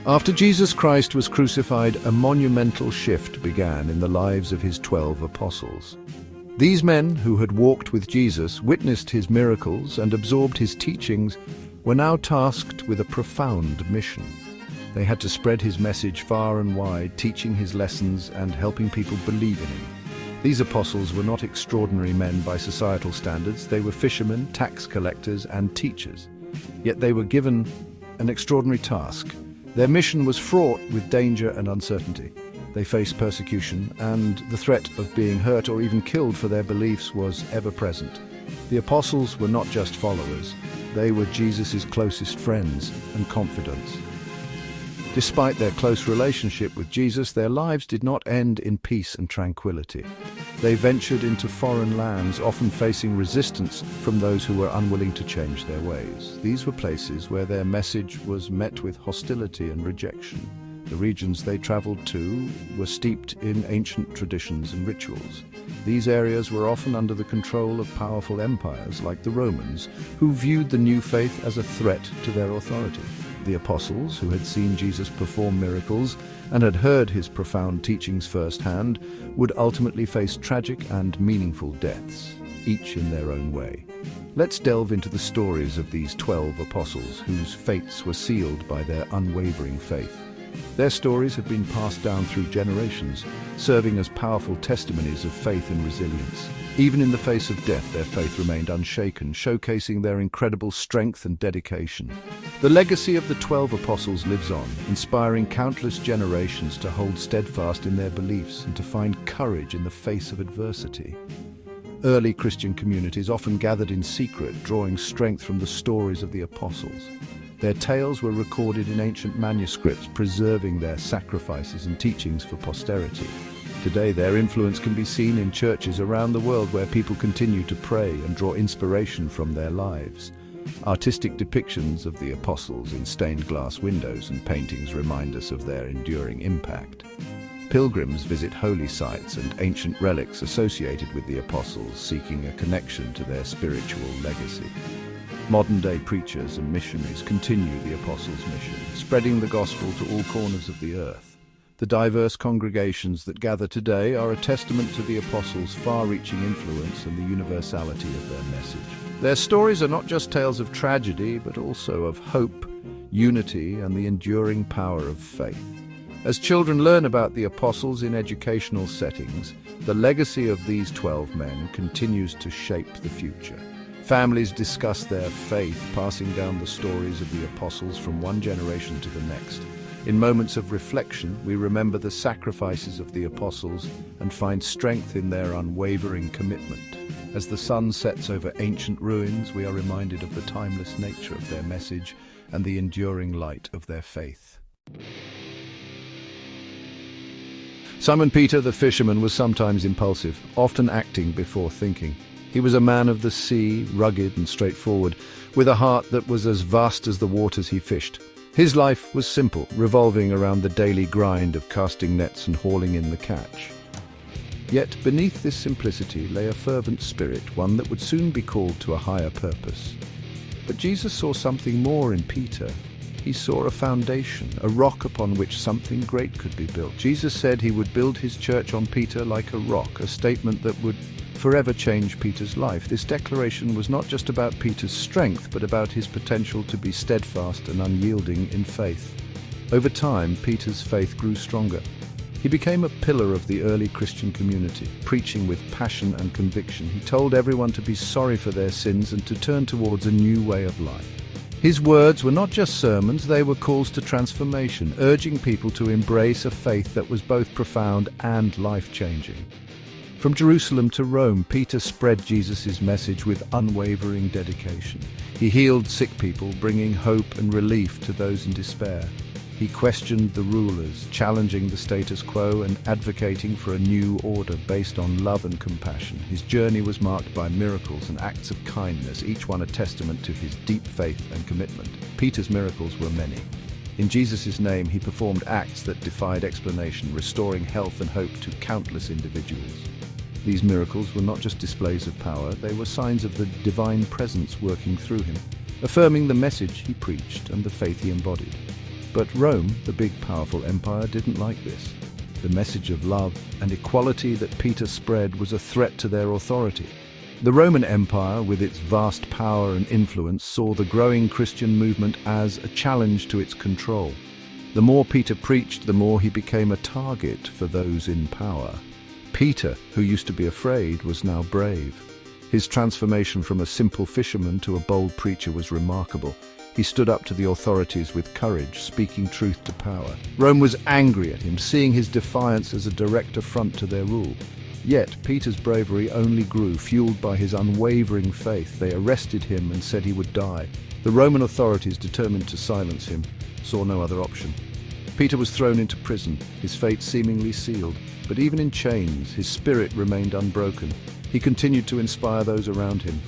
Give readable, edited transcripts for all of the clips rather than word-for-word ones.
After Jesus Christ was crucified, a monumental shift began in the lives of his 12 apostles. These men, who had walked with Jesus, witnessed his miracles, and absorbed his teachings, were now tasked with a profound mission. They had to spread his message far and wide, teaching his lessons and helping people believe in him. These apostles were not extraordinary men by societal standards. They were fishermen, tax collectors, and teachers. Yet they were given an extraordinary task. Their mission was fraught with danger and uncertainty. They faced persecution, and the threat of being hurt or even killed for their beliefs was ever present. The apostles were not just followers. They were Jesus' closest friends and confidants. Despite their close relationship with Jesus, their lives did not end in peace and tranquility. They ventured into foreign lands, often facing resistance from those who were unwilling to change their ways. These were places where their message was met with hostility and rejection. The regions they traveled to were steeped in ancient traditions and rituals. These areas were often under the control of powerful empires like the Romans, who viewed the new faith as a threat to their authority. The apostles, who had seen Jesus perform miracles and had heard his profound teachings firsthand, would ultimately face tragic and meaningful deaths, each in their own way. Let's delve into the stories of these 12 apostles, whose fates were sealed by their unwavering faith. Their stories have been passed down through generations, serving as powerful testimonies of faith and resilience. Even in the face of death, their faith remained unshaken, showcasing their incredible strength and dedication. The legacy of the 12 apostles lives on, inspiring countless generations to hold steadfast in their beliefs and to find courage in the face of adversity. Early Christian communities often gathered in secret, drawing strength from the stories of the apostles. Their tales were recorded in ancient manuscripts, preserving their sacrifices and teachings for posterity. Today, their influence can be seen in churches around the world where people continue to pray and draw inspiration from their lives. Artistic depictions of the apostles in stained glass windows and paintings remind us of their enduring impact. Pilgrims visit holy sites and ancient relics associated with the apostles, seeking a connection to their spiritual legacy. Modern-day preachers and missionaries continue the apostles' mission, spreading the gospel to all corners of the earth. The diverse congregations that gather today are a testament to the apostles' far-reaching influence and the universality of their message. Their stories are not just tales of tragedy, but also of hope, unity, and the enduring power of faith. As children learn about the apostles in educational settings, the legacy of these 12 men continues to shape the future. Families discuss their faith, passing down the stories of the apostles from one generation to the next. In moments of reflection, we remember the sacrifices of the apostles and find strength in their unwavering commitment. As the sun sets over ancient ruins, we are reminded of the timeless nature of their message and the enduring light of their faith. Simon Peter, the fisherman, was sometimes impulsive, often acting before thinking. He was a man of the sea, rugged and straightforward, with a heart that was as vast as the waters he fished. His life was simple, revolving around the daily grind of casting nets and hauling in the catch. Yet beneath this simplicity lay a fervent spirit, one that would soon be called to a higher purpose. But Jesus saw something more in Peter. He saw a foundation, a rock upon which something great could be built. Jesus said he would build his church on Peter like a rock, a statement that would forever change Peter's life. This declaration was not just about Peter's strength, but about his potential to be steadfast and unyielding in faith. Over time, Peter's faith grew stronger. He became a pillar of the early Christian community, preaching with passion and conviction. He told everyone to be sorry for their sins and to turn towards a new way of life. His words were not just sermons, they were calls to transformation, urging people to embrace a faith that was both profound and life-changing. From Jerusalem to Rome, Peter spread Jesus' message with unwavering dedication. He healed sick people, bringing hope and relief to those in despair. He questioned the rulers, challenging the status quo and advocating for a new order based on love and compassion. His journey was marked by miracles and acts of kindness, each one a testament to his deep faith and commitment. Peter's miracles were many. In Jesus' name, he performed acts that defied explanation, restoring health and hope to countless individuals. These miracles were not just displays of power, they were signs of the divine presence working through him, affirming the message he preached and the faith he embodied. But Rome, the big powerful empire, didn't like this. The message of love and equality that Peter spread was a threat to their authority. The Roman Empire, with its vast power and influence, saw the growing Christian movement as a challenge to its control. The more Peter preached, the more he became a target for those in power. Peter, who used to be afraid, was now brave. His transformation from a simple fisherman to a bold preacher was remarkable. He stood up to the authorities with courage, speaking truth to power. Rome was angry at him, seeing his defiance as a direct affront to their rule. Yet Peter's bravery only grew, fueled by his unwavering faith. They arrested him and said he would die. The Roman authorities, determined to silence him, saw no other option. Peter was thrown into prison, his fate seemingly sealed. But even in chains, his spirit remained unbroken. He continued to inspire those around him,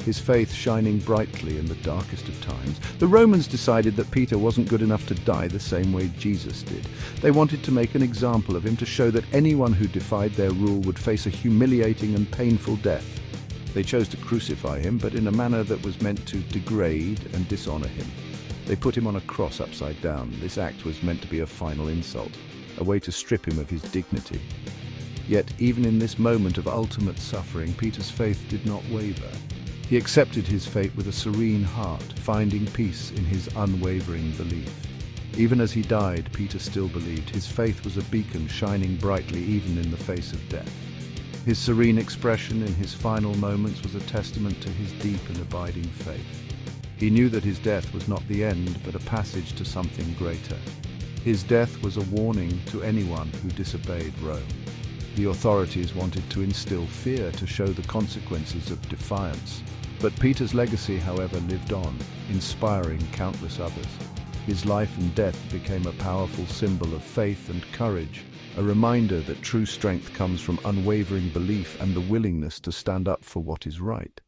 his faith shining brightly in the darkest of times. The Romans decided that Peter wasn't good enough to die the same way Jesus did. They wanted to make an example of him to show that anyone who defied their rule would face a humiliating and painful death. They chose to crucify him, but in a manner that was meant to degrade and dishonor him. They put him on a cross upside down. This act was meant to be a final insult, a way to strip him of his dignity. Yet, even in this moment of ultimate suffering, Peter's faith did not waver. He accepted his fate with a serene heart, finding peace in his unwavering belief. Even as he died, Peter still believed. His faith was a beacon shining brightly even in the face of death. His serene expression in his final moments was a testament to his deep and abiding faith. He knew that his death was not the end, but a passage to something greater. His death was a warning to anyone who disobeyed Rome. The authorities wanted to instill fear to show the consequences of defiance. But Peter's legacy, however, lived on, inspiring countless others. His life and death became a powerful symbol of faith and courage, a reminder that true strength comes from unwavering belief and the willingness to stand up for what is right.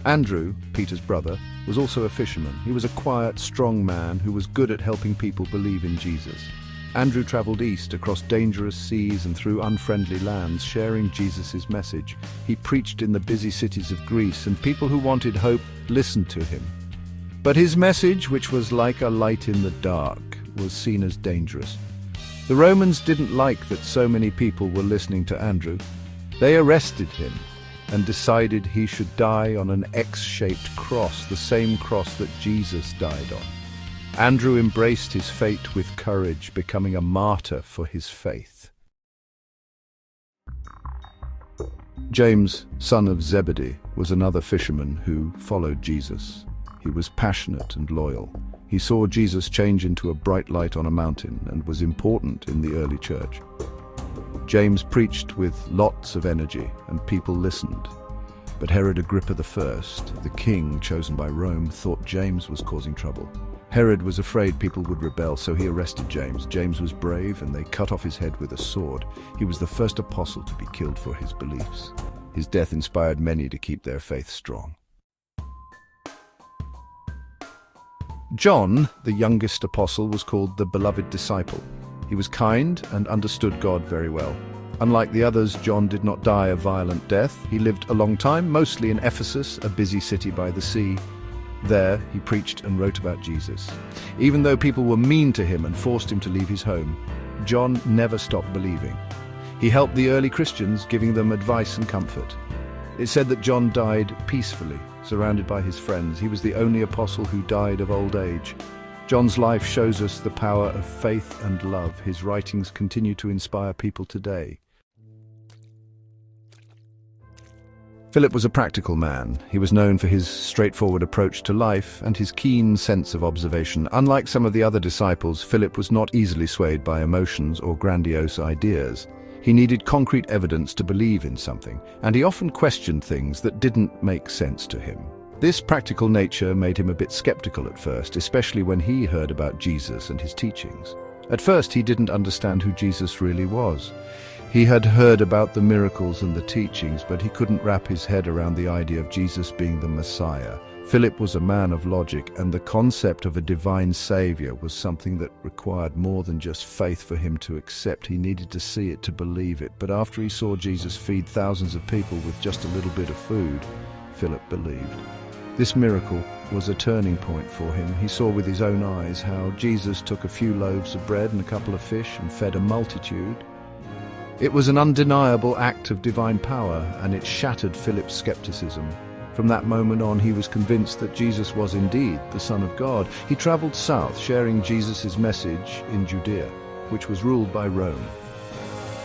Andrew, Peter's brother, was also a fisherman. He was a quiet, strong man who was good at helping people believe in Jesus. Andrew traveled east across dangerous seas and through unfriendly lands, sharing Jesus' message. He preached in the busy cities of Greece, and people who wanted hope listened to him. But his message, which was like a light in the dark, was seen as dangerous. The Romans didn't like that so many people were listening to Andrew. They arrested him and decided he should die on an X-shaped cross, the same cross that Jesus died on. Andrew embraced his fate with courage, becoming a martyr for his faith. James, son of Zebedee, was another fisherman who followed Jesus. He was passionate and loyal. He saw Jesus change into a bright light on a mountain and was important in the early church. James preached with lots of energy, and people listened. But Herod Agrippa I, the king chosen by Rome, thought James was causing trouble. Herod was afraid people would rebel, so he arrested James. James was brave, and they cut off his head with a sword. He was the first apostle to be killed for his beliefs. His death inspired many to keep their faith strong. John, the youngest apostle, was called the beloved disciple. He was kind and understood God very well. Unlike the others, John did not die a violent death. He lived a long time, mostly in Ephesus, a busy city by the sea. There, he preached and wrote about Jesus. Even though people were mean to him and forced him to leave his home, John never stopped believing. He helped the early Christians, giving them advice and comfort. It's said that John died peacefully, surrounded by his friends. He was the only apostle who died of old age. John's life shows us the power of faith and love. His writings continue to inspire people today. Philip was a practical man. He was known for his straightforward approach to life and his keen sense of observation. Unlike some of the other disciples, Philip was not easily swayed by emotions or grandiose ideas. He needed concrete evidence to believe in something, and he often questioned things that didn't make sense to him. This practical nature made him a bit skeptical at first, especially when he heard about Jesus and his teachings. At first, he didn't understand who Jesus really was. He had heard about the miracles and the teachings, but he couldn't wrap his head around the idea of Jesus being the Messiah. Philip was a man of logic, and the concept of a divine savior was something that required more than just faith for him to accept. He needed to see it to believe it. But after he saw Jesus feed thousands of people with just a little bit of food, Philip believed. This miracle was a turning point for him. He saw with his own eyes how Jesus took a few loaves of bread and a couple of fish and fed a multitude. It was an undeniable act of divine power, and it shattered Philip's skepticism. From that moment on, he was convinced that Jesus was indeed the Son of God. He traveled south, sharing Jesus' message in Judea, which was ruled by Rome.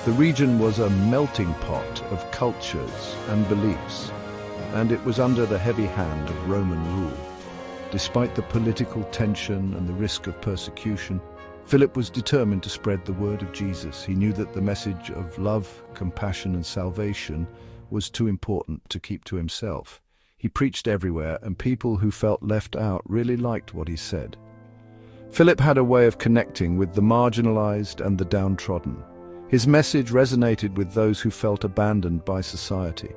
The region was a melting pot of cultures and beliefs, and it was under the heavy hand of Roman rule. Despite the political tension and the risk of persecution, Philip was determined to spread the word of Jesus. He knew that the message of love, compassion, and salvation was too important to keep to himself. He preached everywhere, and people who felt left out really liked what he said. Philip had a way of connecting with the marginalized and the downtrodden. His message resonated with those who felt abandoned by society.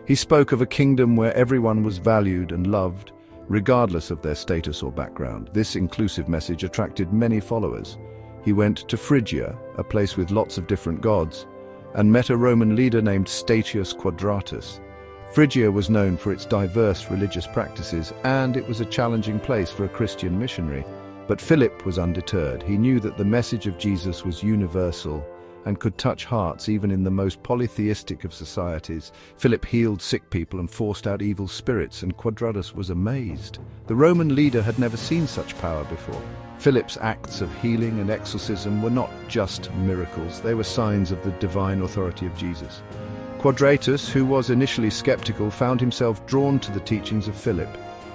He spoke of a kingdom where everyone was valued and loved, regardless of their status or background. This inclusive message attracted many followers. He went to Phrygia, a place with lots of different gods, and met a Roman leader named Statius Quadratus. Phrygia was known for its diverse religious practices, and it was a challenging place for a Christian missionary. But Philip was undeterred. He knew that the message of Jesus was universal and could touch hearts even in the most polytheistic of societies. Philip healed sick people and forced out evil spirits, and Quadratus was amazed. The Roman leader had never seen such power before. Philip's acts of healing and exorcism were not just miracles, they were signs of the divine authority of Jesus. Quadratus, who was initially skeptical, found himself drawn to the teachings of Philip.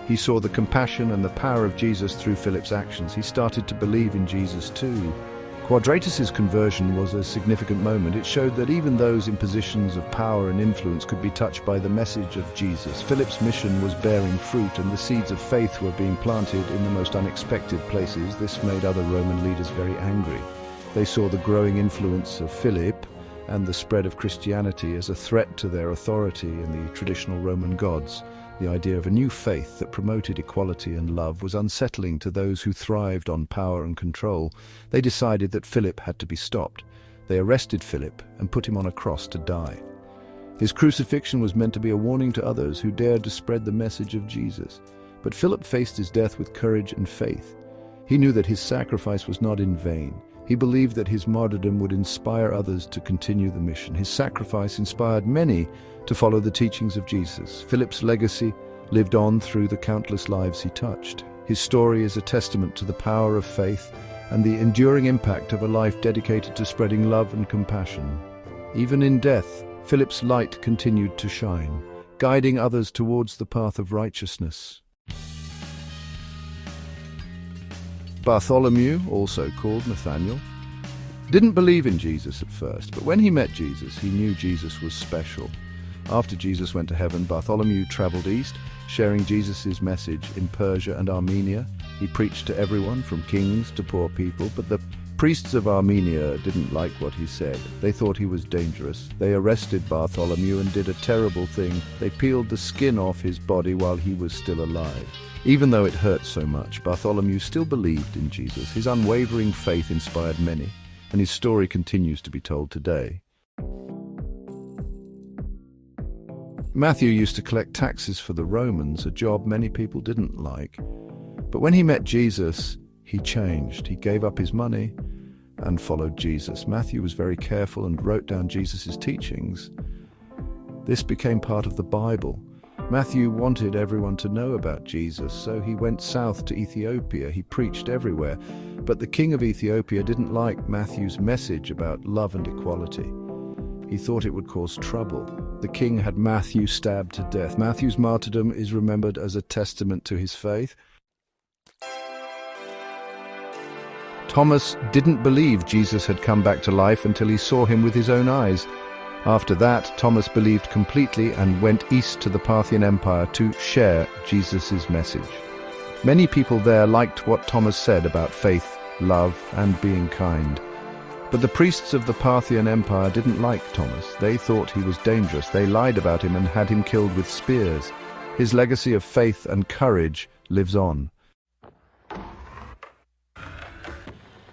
He saw the compassion and the power of Jesus through Philip's actions. He started to believe in Jesus too. Quadratus's conversion was a significant moment. It showed that even those in positions of power and influence could be touched by the message of Jesus. Philip's mission was bearing fruit, and the seeds of faith were being planted in the most unexpected places. This made other Roman leaders very angry. They saw the growing influence of Philip and the spread of Christianity as a threat to their authority and the traditional Roman gods. The idea of a new faith that promoted equality and love was unsettling to those who thrived on power and control. They decided that Philip had to be stopped. They arrested Philip and put him on a cross to die. His crucifixion was meant to be a warning to others who dared to spread the message of Jesus. But Philip faced his death with courage and faith. He knew that his sacrifice was not in vain. He believed that his martyrdom would inspire others to continue the mission. His sacrifice inspired many to follow the teachings of Jesus. Philip's legacy lived on through the countless lives he touched. His story is a testament to the power of faith and the enduring impact of a life dedicated to spreading love and compassion. Even in death, Philip's light continued to shine, guiding others towards the path of righteousness. Bartholomew, also called Nathanael, didn't believe in Jesus at first, but when he met Jesus, he knew Jesus was special. After Jesus went to heaven, Bartholomew traveled east, sharing Jesus' message in Persia and Armenia. He preached to everyone, from kings to poor people, but the priests of Armenia didn't like what he said. They thought he was dangerous. They arrested Bartholomew and did a terrible thing. They peeled the skin off his body while he was still alive. Even though it hurt so much, Bartholomew still believed in Jesus. His unwavering faith inspired many, and his story continues to be told today. Matthew used to collect taxes for the Romans, a job many people didn't like. But when he met Jesus, he changed. He gave up his money and followed Jesus. Matthew was very careful and wrote down Jesus' teachings. This became part of the Bible. Matthew wanted everyone to know about Jesus, so he went south to Ethiopia. He preached everywhere. But the king of Ethiopia didn't like Matthew's message about love and equality. He thought it would cause trouble. The king had Matthew stabbed to death. Matthew's martyrdom is remembered as a testament to his faith. Thomas didn't believe Jesus had come back to life until he saw him with his own eyes. After that, Thomas believed completely and went east to the Parthian Empire to share Jesus' message. Many people there liked what Thomas said about faith, love, and being kind. But the priests of the Parthian Empire didn't like Thomas. They thought he was dangerous. They lied about him and had him killed with spears. His legacy of faith and courage lives on.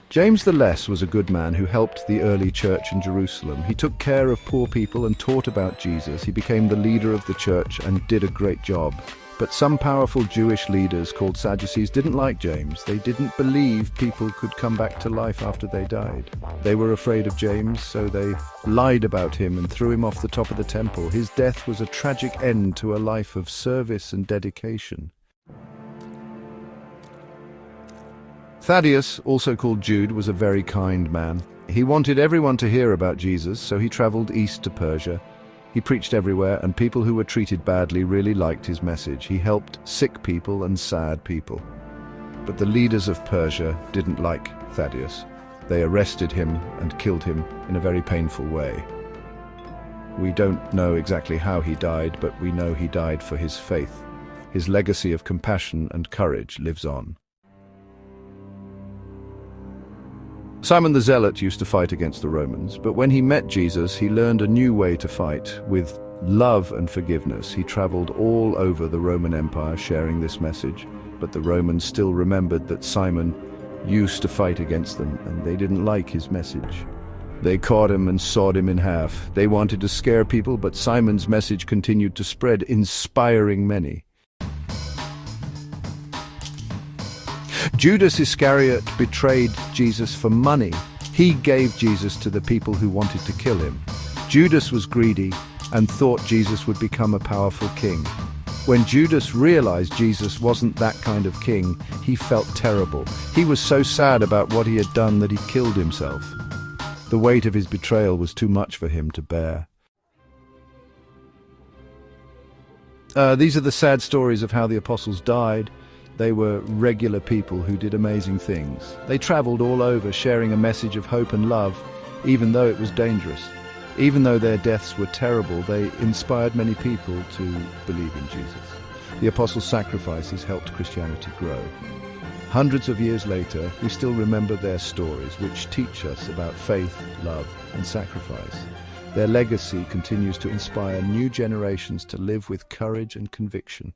James the Less was a good man who helped the early church in Jerusalem. He took care of poor people and taught about Jesus. He became the leader of the church and did a great job. But some powerful Jewish leaders called Sadducees didn't like James. They didn't believe people could come back to life after they died. They were afraid of James, so they lied about him and threw him off the top of the temple. His death was a tragic end to a life of service and dedication. Thaddeus, also called Jude, was a very kind man. He wanted everyone to hear about Jesus, so he traveled east to Persia. He preached everywhere, and people who were treated badly really liked his message. He helped sick people and sad people. But the leaders of Persia didn't like Thaddeus. They arrested him and killed him in a very painful way. We don't know exactly how he died, but we know he died for his faith. His legacy of compassion and courage lives on. Simon the Zealot used to fight against the Romans, but when he met Jesus, he learned a new way to fight. With love and forgiveness, he traveled all over the Roman Empire sharing this message, but the Romans still remembered that Simon used to fight against them, and they didn't like his message. They caught him and sawed him in half. They wanted to scare people, but Simon's message continued to spread, inspiring many. Judas Iscariot betrayed Jesus for money. He gave Jesus to the people who wanted to kill him. Judas was greedy and thought Jesus would become a powerful king. When Judas realized Jesus wasn't that kind of king, he felt terrible. He was so sad about what he had done that he killed himself. The weight of his betrayal was too much for him to bear. These are the sad stories of how the apostles died. They were regular people who did amazing things. They traveled all over sharing a message of hope and love, even though it was dangerous. Even though their deaths were terrible, they inspired many people to believe in Jesus. The apostles' sacrifices helped Christianity grow. Hundreds of years later, we still remember their stories, which teach us about faith, love, and sacrifice. Their legacy continues to inspire new generations to live with courage and conviction.